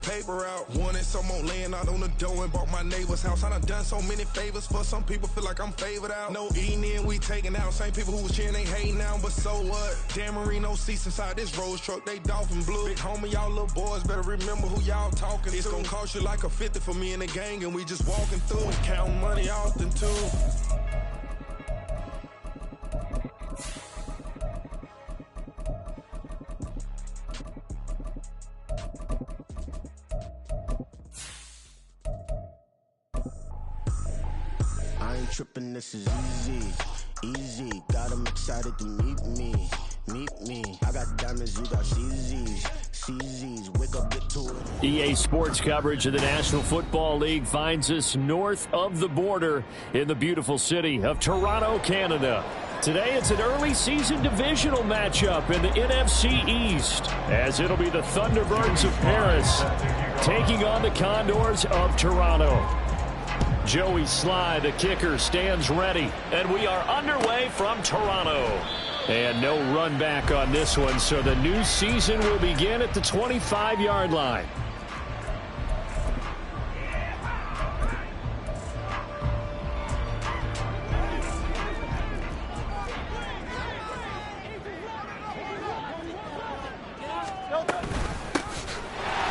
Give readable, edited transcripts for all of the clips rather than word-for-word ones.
Paper out, wanted some more laying out on the dough and bought my neighbor's house. I done so many favors for some people, feel like I'm favored out. No eating in, we taking out. Same people who was cheering, they hating now, but so what? Dan Marino seats inside this Rolls truck, they dolphin blue. Big homie, y'all little boys better remember who y'all talking to. It's gonna cost you like a 50 for me and the gang, and we just walking through. Counting money often too. I ain't tripping, this is easy. Got them excited to meet me. I got diamonds, you got CZs. Wake up, get to it. EA Sports coverage of the National Football League finds us north of the border in the beautiful city of Toronto, Canada. Today it's an early season divisional matchup in the NFC East, as it'll be the Thunderbirds of Paris taking on the Condors of Toronto. Joey Sly, the kicker, stands ready, and we are underway from Toronto. And no run back on this one, so the new season will begin at the 25-yard line.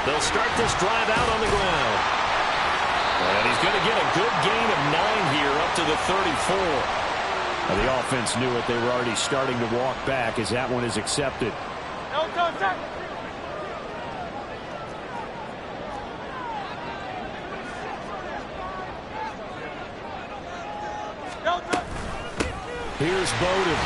They'll start this drive out on the ground. And he's going to get a good gain of 9 here up to the 34. Now, the offense knew it. They were already starting to walk back as that one is accepted. Here's Bowden.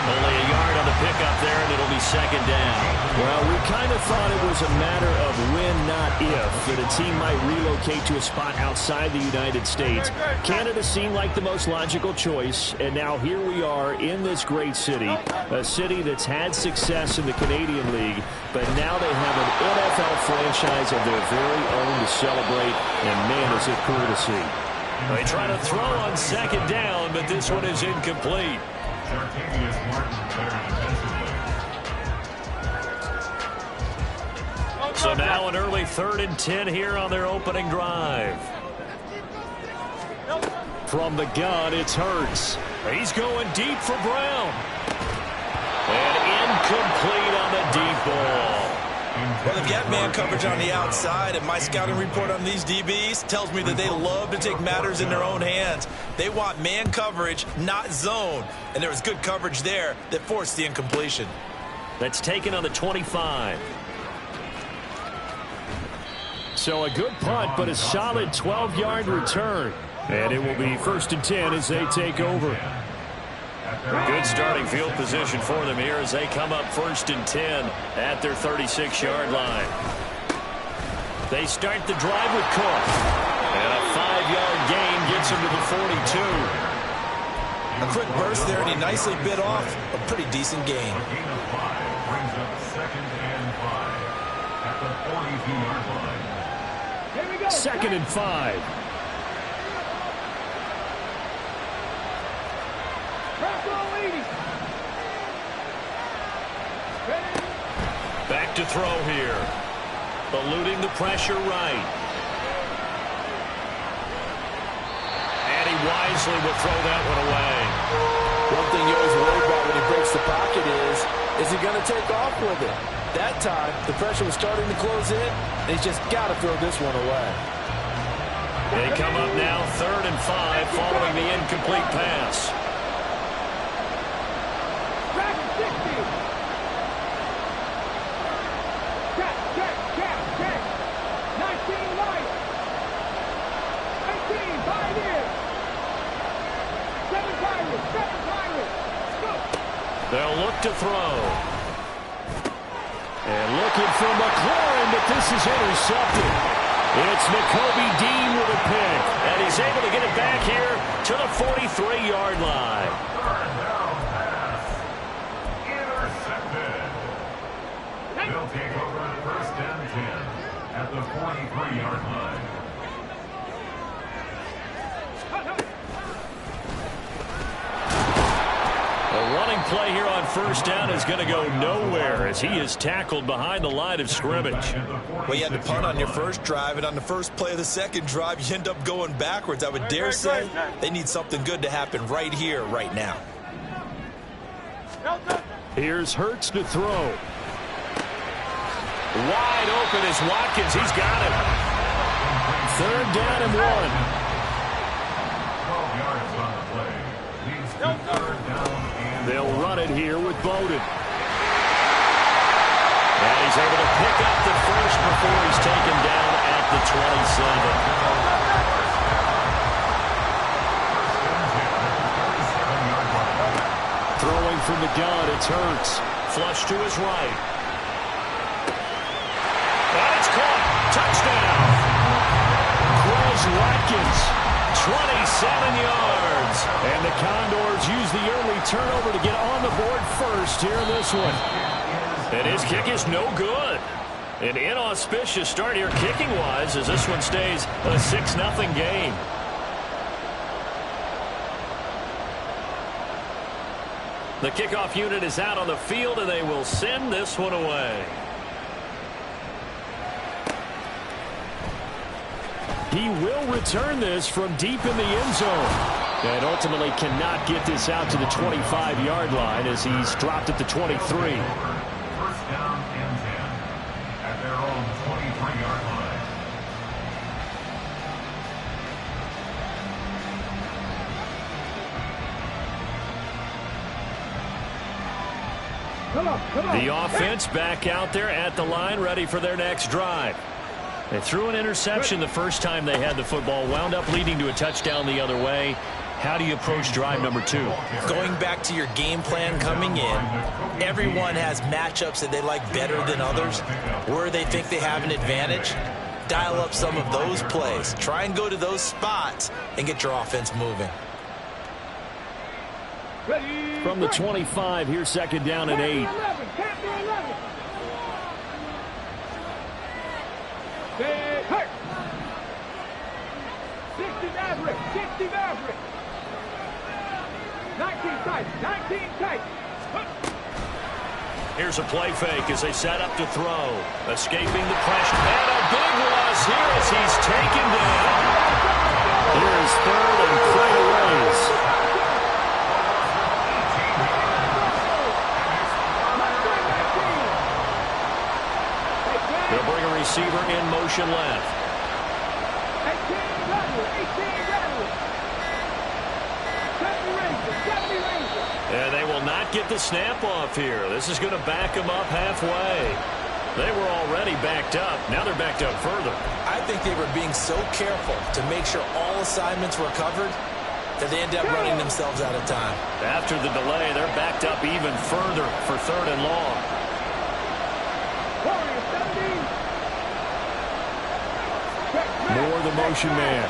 Only a yard on the pickup there, and it'll be second down. Well, we kind of thought it was a matter of when, not if, that a team might relocate to a spot outside the United States. Canada seemed like the most logical choice, and now here we are in this great city, a city that's had success in the Canadian League, but now they have an NFL franchise of their very own to celebrate, and man, is it cool to see. They try to throw on second down, but this one is incomplete. So now an early 3rd and 10 here on their opening drive. From the gun, it's Hurts. He's going deep for Brown. And incomplete on the deep ball. Well, they've got man coverage on the outside, and my scouting report on these DBs tells me that they love to take matters in their own hands. They want man coverage, not zone. And there was good coverage there that forced the incompletion. That's taken on the 25. So a good punt, but a solid 12-yard return. And it will be 1st and 10 as they take over. Good starting field position for them here as they come up 1st and 10 at their 36-yard line. They start the drive with Cook. And a 5-yard gain gets him to the 42. A quick burst there, and he nicely bit off a pretty decent gain. Brings up 2nd and 5 at the 42-yard line. 2nd and 5. Back to throw here. Eluding the pressure right. And he wisely will throw that one away. One thing you always worry about when he breaks the pocket is he going to take off with it? That time, the pressure was starting to close in, and he's just got to throw this one away. They come up now 3rd and 5 following the incomplete pass. They'll look to throw. And looking for McLaurin, but this is intercepted. It's Nakobe Dean with a pick. And he's able to get it back here to the 43-yard line. Third down pass. Intercepted. They'll take over at 1st and 10 at the 43-yard line. play here on first down is going to go nowhere as he is tackled behind the line of scrimmage. Well, you had to punt on your first drive, and on the first play of the second drive, you end up going backwards. I would dare say they need something good to happen right here, right now. Here's Hurts to throw. Wide open is Watkins. He's got it. 3rd down and 1. 12 yards on the play. Leads to 3rd down and They'll run it here with Bowden. And he's able to pick up the first before he's taken down at the 27. Throwing from the gun, it's Hurts. Flush to his right. And it's caught. Touchdown. Quez Watkins, 27 yards. And the Condors use the early turnover to get on the board first here in this one. And his kick is no good. An inauspicious start here kicking-wise as this one stays a 6-0 game. The kickoff unit is out on the field, and they will send this one away. He will return this from deep in the end zone. And ultimately cannot get this out to the 25-yard line as he's dropped at the 23. first down and 10 at their own 23-yard line. The offense back out there at the line, ready for their next drive. They threw an interception the first time they had the football, wound up leading to a touchdown the other way. How do you approach drive number 2? Going back to your game plan coming in, everyone has matchups that they like better than others, where they think they have an advantage. Dial up some of those plays. Try and go to those spots and get your offense moving. From the 25, here's 2nd down and 8. Hurt. 60 Maverick. 60 Maverick. 19 tight. 19 tight. Here's a play fake as they set up to throw. Escaping the pressure. And a big loss here as he's taken down. Here is 3rd and quite a ways. They'll bring a receiver in motion left. 18 And they will not get the snap off here. This is going to back them up halfway. They were already backed up. Now they're backed up further. I think they were being so careful to make sure all assignments were covered that they ended up running themselves out of time. After the delay, they're backed up even further for 3rd and long. More the motion man.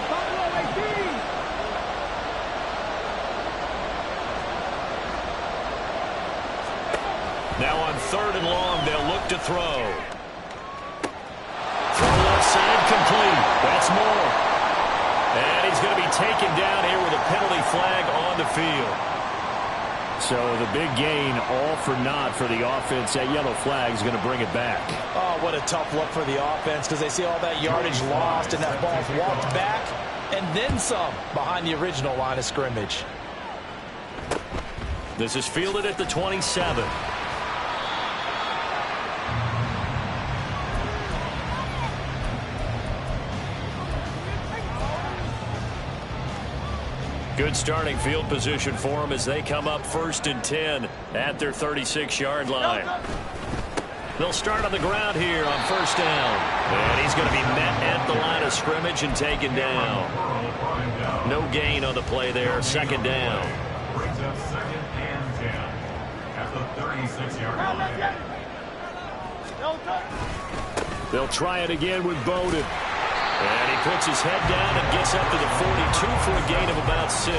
Now on 3rd and long, they'll look to throw. Throw left side complete. That's Moore. And he's going to be taken down here with a penalty flag on the field. So the big gain, all for naught for the offense. That yellow flag is going to bring it back. Oh, what a tough look for the offense because they see all that yardage lost and that ball's walked back and then some behind the original line of scrimmage. This is fielded at the 27. Good starting field position for them as they come up 1st and 10 at their 36-yard line. They'll start on the ground here on 1st down. And he's going to be met at the line of scrimmage and taken down. No gain on the play there. 2nd down. Brings up 2nd and 10 at the 36-yard line. They'll try it again with Bowden. And he puts his head down and gets up to the 42 for a gain of about 6.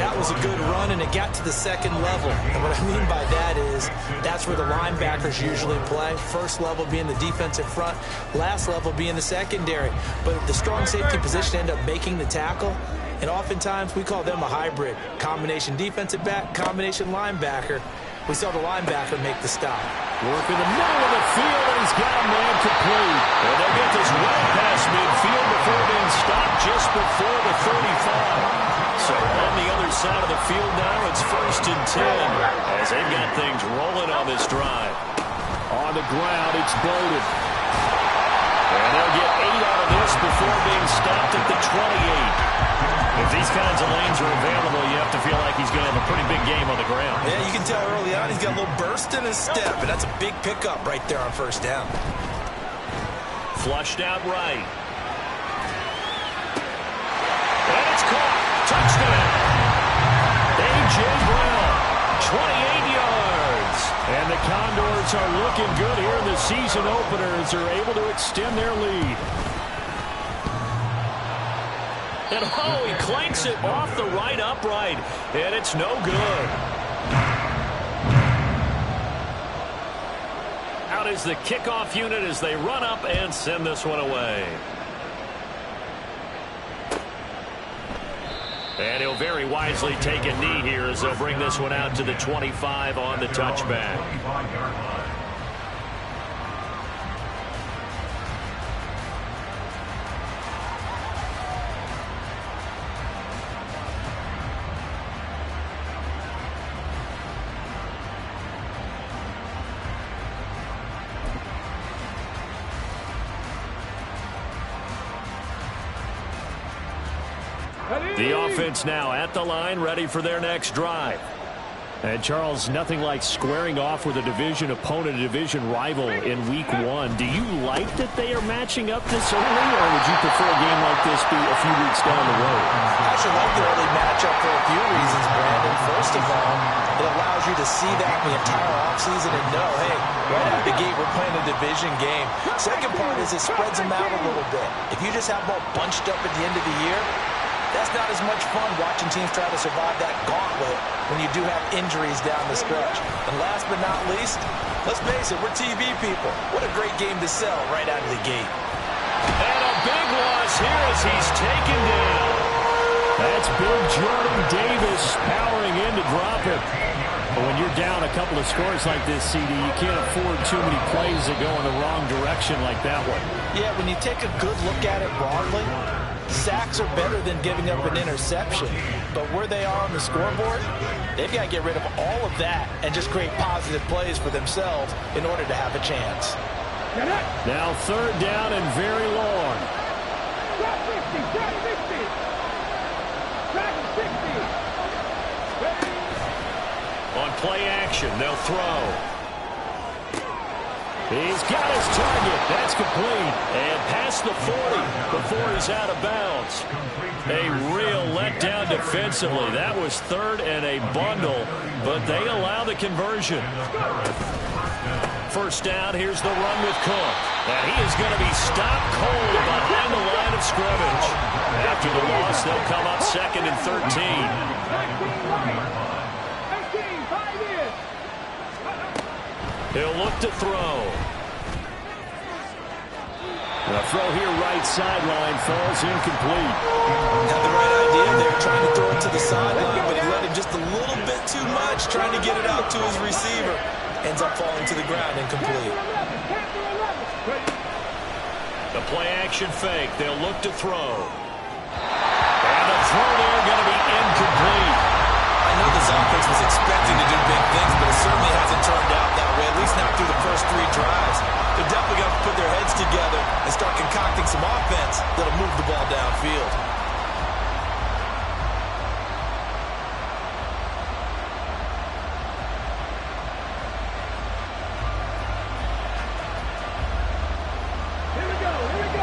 That was a good run, and it got to the 2nd level. And what I mean by that is that's where the linebackers usually play. 1st level being the defensive front, last level being the secondary. But if the strong safety position ended up making the tackle, And oftentimes, we call them a hybrid. Combination defensive back, combination linebacker. We saw the linebacker make the stop. Work in the middle of the field, and he's got a man complete. And they'll get this well past midfield before being stopped just before the 35. So on the other side of the field now, it's 1st and 10 as they've got things rolling on this drive. On the ground, it's Bowden. And they'll get 8 out of this before being stopped at the 28. If these kinds of lanes are available, you have to feel like he's going to have a pretty big game on the ground. Yeah, you can tell early on he's got a little burst in his step, and that's a big pickup right there on 1st down. Flushed out right. And it's caught. Touchdown. A.J. Brown, 28 yards. And the Condors are looking good here in the season opener as they're able to extend their lead. And oh, he clanks it off the right upright, and it's no good. Out is the kickoff unit as they run up and send this one away. And he'll very wisely take a knee here as they'll bring this one out to the 25 on the touchback. The offense now at the line, ready for their next drive. And, Charles, nothing like squaring off with a division opponent, a division rival in Week 1. Do you like that they are matching up this early, or would you prefer a game like this be a few weeks down the road? I should like the early matchup for a few reasons, Brandon. First of all, it allows you to see that the entire offseason and know, hey, right out the gate, we're playing a division game. Second part is it spreads them out a little bit. If you just have them all bunched up at the end of the year, that's not as much fun watching teams try to survive that gauntlet when you do have injuries down the stretch. And last but not least, let's face it, we're TV people. What a great game to sell right out of the gate. And a big loss here as he's taken down. That's big Jordan Davis powering in to drop it. But when you're down a couple of scores like this, CD, you can't afford too many plays that go in the wrong direction like that one. Yeah, when you take a good look at it broadly, sacks are better than giving up an interception. But where they are on the scoreboard, they've got to get rid of all of that and just create positive plays for themselves in order to have a chance. Now 3rd down and very long. Drop 50, drop 50. Drop 60. On play action, they'll throw. He's got his target. That's complete. And past the 40 before he's out of bounds. A real letdown defensively. That was 3rd and a bundle, but they allow the conversion. 1st down, here's the run with Cook. And he is going to be stopped cold behind the line of scrimmage. After the loss, they'll come up 2nd and 13. He'll look to throw. The throw here right sideline falls incomplete. Had the right idea there, trying to throw it to the sideline, but he let him just a little bit too much, trying to get it out to his receiver. Ends up falling to the ground incomplete. The play action fake. They'll look to throw. And the throw there going to be incomplete. I know this offense was expecting to do big things, but it certainly hasn't turned out that way, at least not through the first 3 drives. They're definitely going to put their heads together and start concocting some offense that'll move the ball downfield.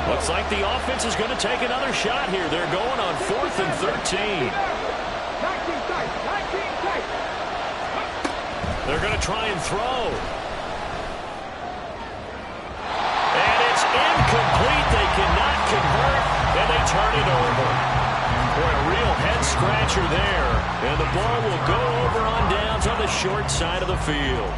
Looks like the offense is going to take another shot here. They're going on 4th and 13. They're going to try and throw. And it's incomplete. They cannot convert, and they turn it over. Boy, a real head-scratcher there. And the ball will go over on downs on the short side of the field.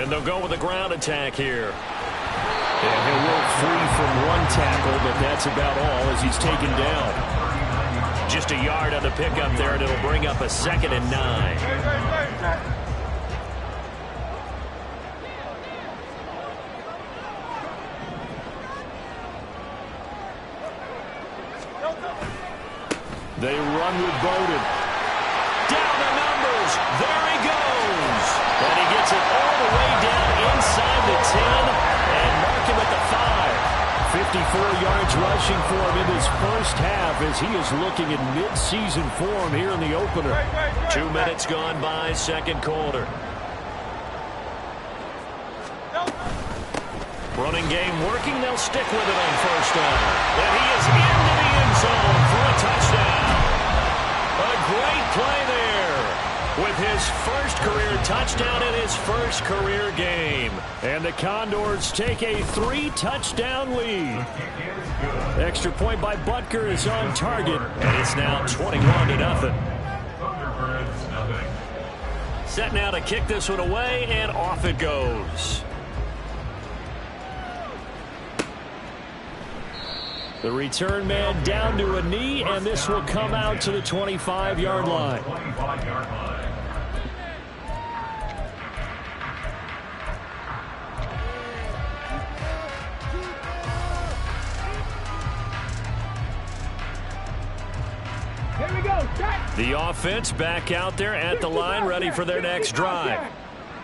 And they'll go with a ground attack here. And he'll work free from one tackle, but that's about all as he's taken down. Just a yard on the pickup there, and it'll bring up a 2nd and 9. They run with Bowden. Down the numbers. There he goes. And he gets it all the way down inside the 10 and mark him at the 5. 54 yards rushing for him in his first half as he is looking in mid-season form here in the opener. 2 minutes gone by, second quarter. Running game working. They'll stick with it on first down. And he is into the end zone for a touchdown. A great play there with his first career touchdown in his first career game. And the Condors take a 3-touchdown lead. Extra point by Butker is on target, and it's now 21-0. Set now to kick this one away, and off it goes. The return man down to a knee, and this will come out to the 25-yard line. Here we go. The offense back out there at the line, ready for their next drive.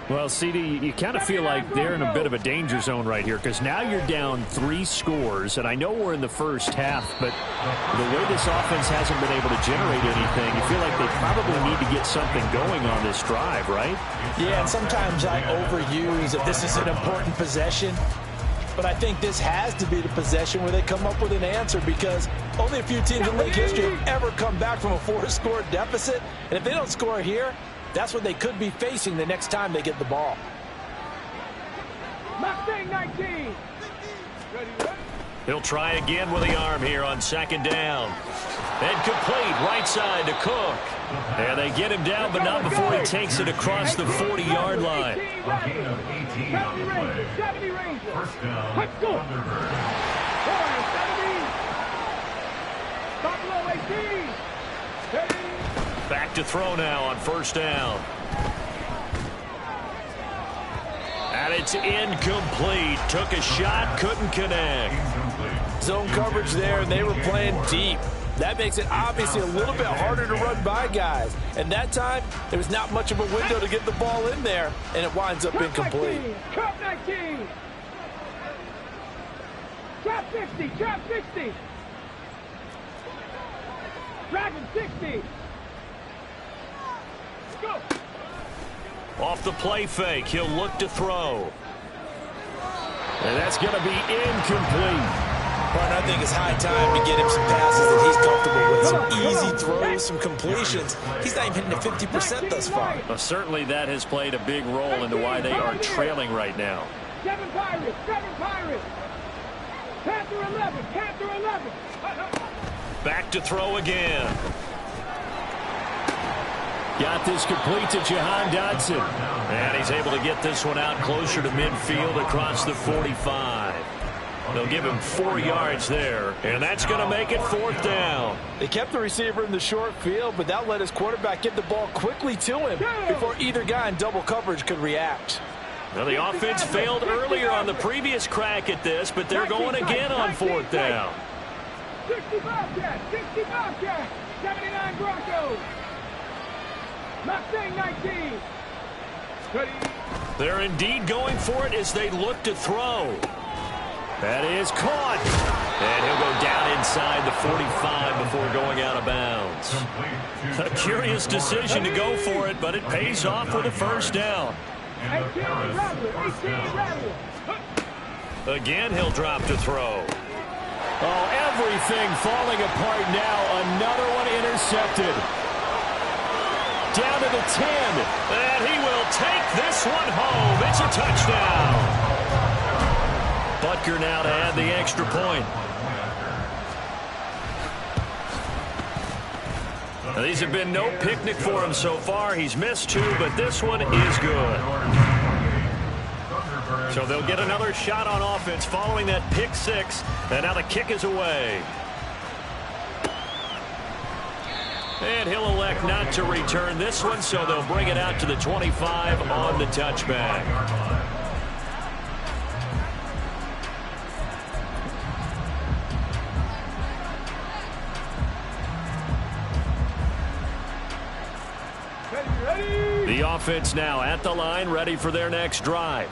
Well, CD, you kind of feel like they're in a bit of a danger zone right here because now you're down 3 scores, and I know we're in the first half, but the way this offense hasn't been able to generate anything, you feel like they probably need to get something going on this drive, right? Yeah, and sometimes I overuse if this is an important possession, but I think this has to be the possession where they come up with an answer because only a few teams in league history have ever come back from a 4-score deficit, and if they don't score here, that's what they could be facing the next time they get the ball. Mustang 19. He'll try again with the arm here on second down. And complete right side to Cook. And they get him down, but not before he takes it across the 40-yard line. 70 Rangers. First down, Let's go. Thunderbird. 70. Buffalo 18. 30. Back to throw now on first down. And it's incomplete. Took a shot, couldn't connect. Zone coverage there, and they were playing deep. That makes it obviously a little bit harder to run by guys. And that time, there was not much of a window to get the ball in there, and it winds up incomplete. Trap 19. Trap 50. Trap 60. Dragon 60. Go. Off the play fake, he'll look to throw. And that's going to be incomplete. Well, I think it's high time to get him some passes that he's comfortable with. Some easy throws, some completions. He's not even hitting the 50% thus far. Well, certainly that has played a big role into why they are trailing right now. 7 Pirates. 7 Pirates. Panther 11. Panther 11. Back to throw again. Got this complete to Jahan Dodson. And he's able to get this one out closer to midfield across the 45. They'll give him 4 yards there, and that's going to make it 4th down. They kept the receiver in the short field, but that let his quarterback get the ball quickly to him before either guy in double coverage could react. Well, the offense failed earlier on the previous crack at this, but they're going again on 4th down. 60 Bobcats. 60 Bobcats. 79 Broncos. Mustang 19. They're indeed going for it as they look to throw. That is caught. And he'll go down inside the 45 before going out of bounds. A curious decision to go for it, but it pays off with a first down. 18 Rattler. Again, he'll drop to throw. Oh, everything falling apart now. Another one intercepted. Down to the 10. And he will take this one home. It's a touchdown. Butker now to add the extra point. Now, these have been no picnic for him so far. He's missed 2, but this one is good. So they'll get another shot on offense following that pick six. And now the kick is away. And he'll elect not to return this one, so they'll bring it out to the 25 on the touchback. The offense now at the line, ready for their next drive.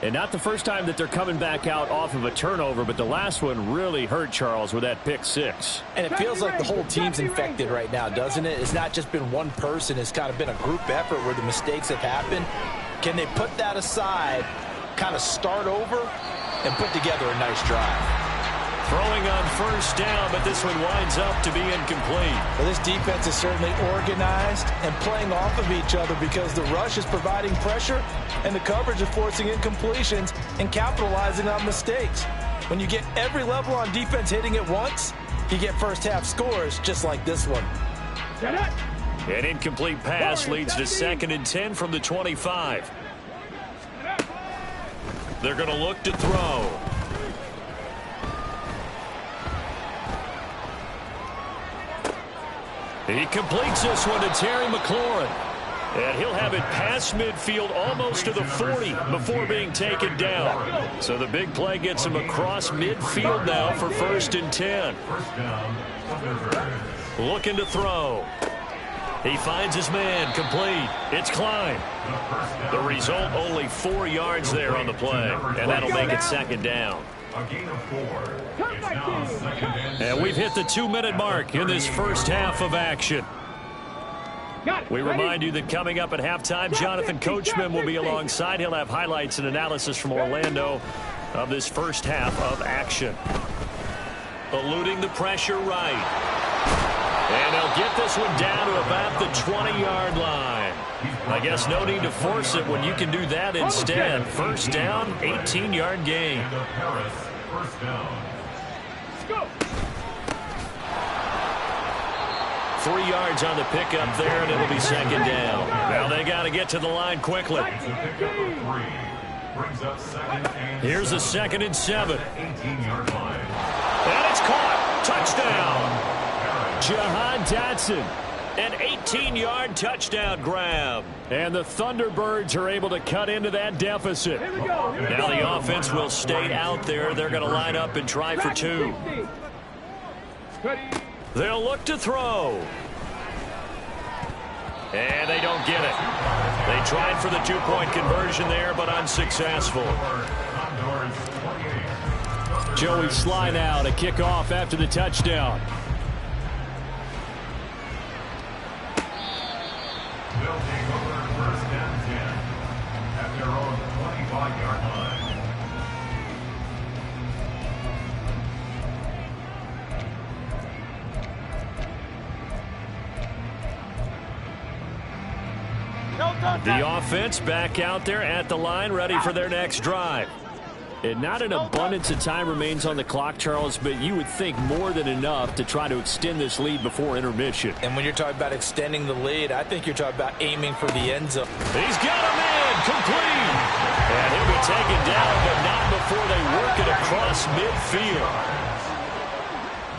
And not the first time that they're coming back out off of a turnover, but the last one really hurt, Charles, with that pick six. And it feels like the whole team's infected right now, doesn't it? It's not just been one person. It's kind of been a group effort where the mistakes have happened. Can they put that aside, kind of start over, and put together a nice drive? Throwing on first down, but this one winds up to be incomplete. Well, this defense is certainly organized and playing off of each other because the rush is providing pressure and the coverage is forcing incompletions and capitalizing on mistakes. When you get every level on defense hitting at once, you get first half scores just like this one. An incomplete pass leads to 2nd and 10 from the 25. They're going to look to throw. He completes this one to Terry McLaurin. And he'll have it past midfield almost to the 40 before being taken down. So the big play gets him across midfield now for 1st and 10. Looking to throw. He finds his man, complete. It's Klein. The result, only 4 yards there on the play. And that'll make it 2nd down. A gain of 4. It's now 2nd and we've hit the 2-minute mark in this first half of action. We remind you that coming up at halftime, Jonathan Coachman will be alongside. He'll have highlights and analysis from Orlando of this first half of action. Eluding the pressure right. And they'll get this one down to about the 20-yard line. I guess no need to force it when you can do that instead. First down, 18-yard gain. First down. 3 yards on the pickup there, and it'll be 2nd down. Now they got to get to the line quickly. Here's a 2nd and 7. 18-yard line. And it's caught. Touchdown. Jahan Dotson. An 18-yard touchdown grab. And the Thunderbirds are able to cut into that deficit. Now the offense will stay out there. They're going to line up and try for 2. They'll look to throw. And they don't get it. They tried for the 2-point conversion there, but unsuccessful. Joey Sly now to kick off after the touchdown. They'll take over 1st and 10 at their own 25-yard line. The offense back out there at the line, ready for their next drive. And not an abundance of time remains on the clock, Charles, but you would think more than enough to try to extend this lead before intermission. And when you're talking about extending the lead, I think you're talking about aiming for the end zone. He's got a man, complete. And he'll be taken down, but not before they work it across midfield.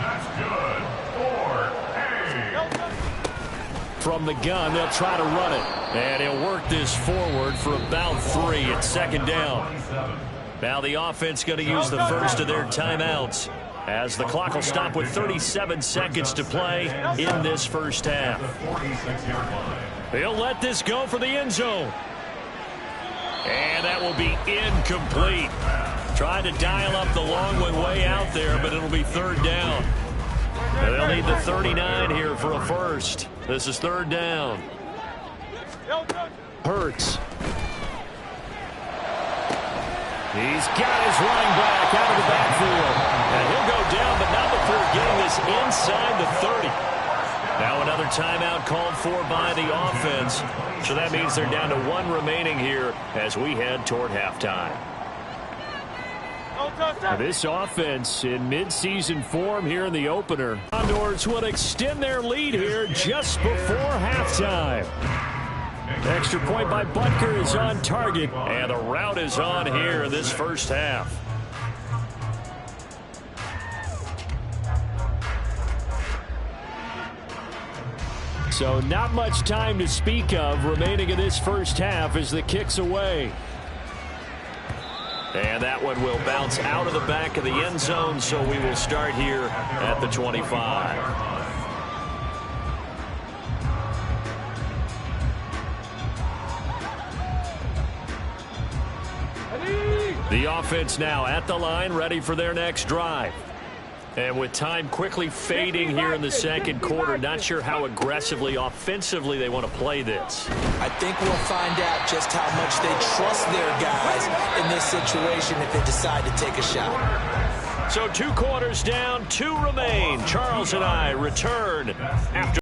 That's good. 4. From the gun, they'll try to run it. And he'll work this forward for about 3 at 2nd down. Now the offense going to use the first of their timeouts as the clock will stop with 37 seconds to play in this first half. He'll let this go for the end zone. And that will be incomplete. Trying to dial up the long one way out there, but it'll be 3rd down. And they'll need the 39 here for a first. This is 3rd down. Hurts. He's got his running back out of the backfield. And he'll go down, but not before getting this inside the 30. Now another timeout called for by the offense. So that means they're down to 1 remaining here as we head toward halftime. This offense in midseason form here in the opener. Condors will extend their lead here just before halftime. Extra point by Butker is on target, and the rout is on here in this first half. So not much time to speak of remaining in this first half as the kick's away. And that one will bounce out of the back of the end zone, so we will start here at the 25. The offense now at the line, ready for their next drive. And with time quickly fading here in the second quarter, not sure how aggressively, offensively they want to play this. I think we'll find out just how much they trust their guys in this situation if they decide to take a shot. So 2 quarters down, 2 remain. Charles and I return after